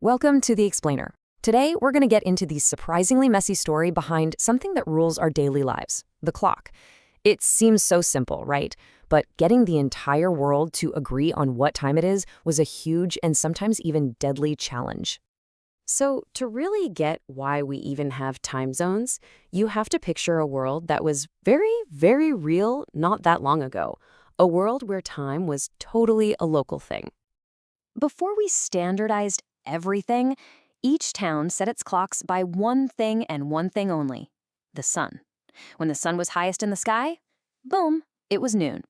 Welcome to The Explainer. Today, we're going to get into the surprisingly messy story behind something that rules our daily lives, the clock. It seems so simple, right? But getting the entire world to agree on what time it is was a huge and sometimes even deadly challenge. So, to really get why we even have time zones, you have to picture a world that was very, very real not that long ago. A world where time was totally a local thing. Before we standardized everything, each town set its clocks by one thing and one thing only: the sun. When the sun was highest in the sky, boom, it was noon.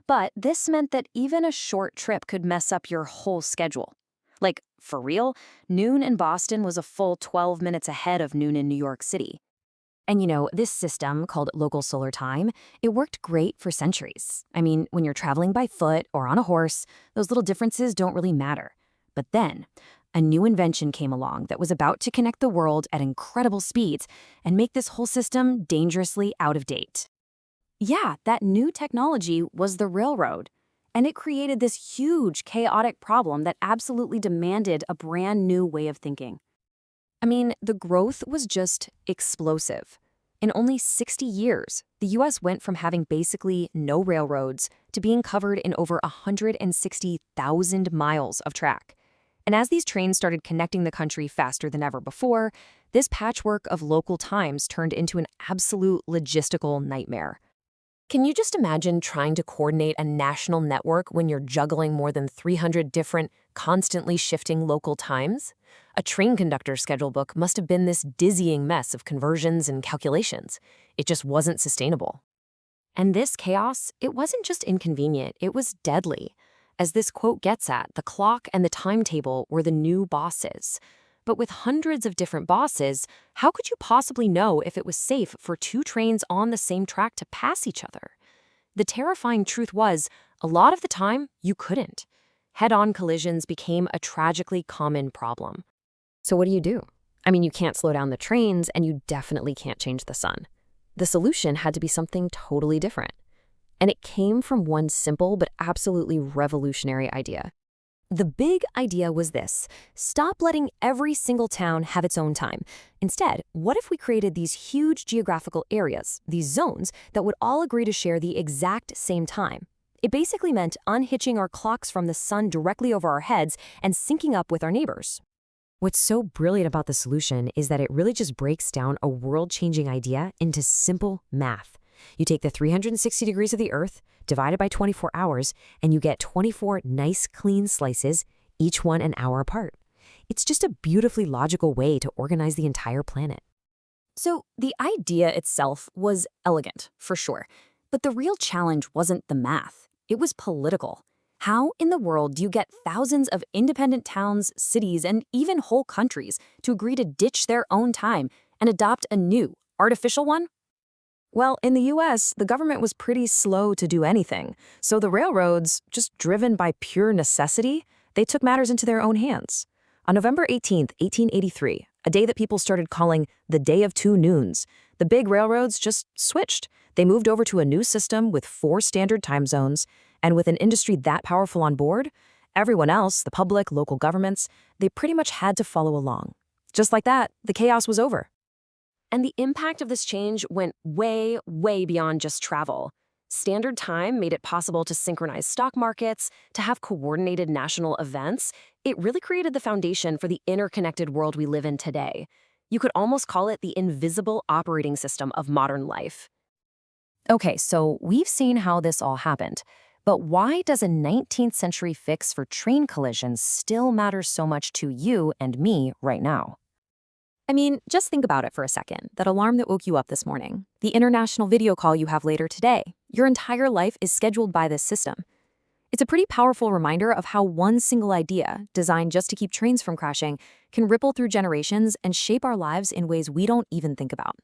But this meant that even a short trip could mess up your whole schedule. Like, for real, noon in Boston was a full 12 minutes ahead of noon in New York City. And this system called local solar time, it worked great for centuries. I mean, when you're traveling by foot or on a horse, those little differences don't really matter. But then, a new invention came along that was about to connect the world at incredible speeds and make this whole system dangerously out of date. Yeah, that new technology was the railroad. And it created this huge, chaotic problem that absolutely demanded a brand new way of thinking. I mean, the growth was just explosive. In only 60 years, the US went from having basically no railroads to being covered in over 160,000 miles of track. And as these trains started connecting the country faster than ever before, this patchwork of local times turned into an absolute logistical nightmare. Can you just imagine trying to coordinate a national network when you're juggling more than 300 different, constantly shifting local times? A train conductor's schedule book must have been this dizzying mess of conversions and calculations. It just wasn't sustainable. And this chaos, it wasn't just inconvenient, it was deadly. As this quote gets at, the clock and the timetable were the new bosses. But with hundreds of different bosses, how could you possibly know if it was safe for two trains on the same track to pass each other? The terrifying truth was, a lot of the time, you couldn't. Head-on collisions became a tragically common problem. So what do? I mean, you can't slow down the trains, and you definitely can't change the sun. The solution had to be something totally different. And it came from one simple but absolutely revolutionary idea. The big idea was this: stop letting every single town have its own time. Instead, what if we created these huge geographical areas, these zones, that would all agree to share the exact same time? It basically meant unhitching our clocks from the sun directly over our heads and syncing up with our neighbors. What's so brilliant about the solution is that it really just breaks down a world-changing idea into simple math. You take the 360 degrees of the Earth, divide it by 24 hours, and you get 24 nice, clean slices, each one an hour apart. It's just a beautifully logical way to organize the entire planet. So the idea itself was elegant, for sure. But the real challenge wasn't the math. It was political. How in the world do you get thousands of independent towns, cities, and even whole countries to agree to ditch their own time and adopt a new, artificial one? Well, in the US, the government was pretty slow to do anything, so the railroads, just driven by pure necessity, they took matters into their own hands. On November 18, 1883, a day that people started calling the Day of Two Noons, the big railroads just switched. They moved over to a new system with 4 standard time zones, and with an industry that powerful on board, everyone else, the public, local governments, they pretty much had to follow along. Just like that, the chaos was over. And the impact of this change went way, way beyond just travel. Standard time made it possible to synchronize stock markets, to have coordinated national events. It really created the foundation for the interconnected world we live in today. You could almost call it the invisible operating system of modern life. Okay, so we've seen how this all happened. But why does a 19th century fix for train collisions still matter so much to you and me right now? I mean, just think about it for a second. That alarm that woke you up this morning, the international video call you have later today, your entire life is scheduled by this system. It's a pretty powerful reminder of how one single idea, designed just to keep trains from crashing, can ripple through generations and shape our lives in ways we don't even think about.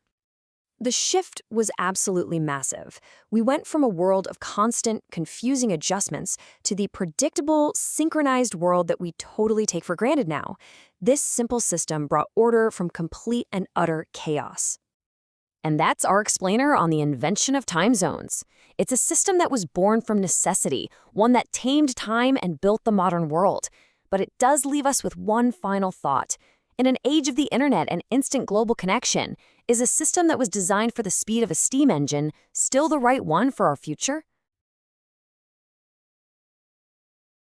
The shift was absolutely massive. We went from a world of constant, confusing adjustments to the predictable, synchronized world that we totally take for granted now. This simple system brought order from complete and utter chaos. And that's our explainer on the invention of time zones. It's a system that was born from necessity, one that tamed time and built the modern world. But it does leave us with one final thought. In an age of the internet and instant global connection, is a system that was designed for the speed of a steam engine still the right one for our future?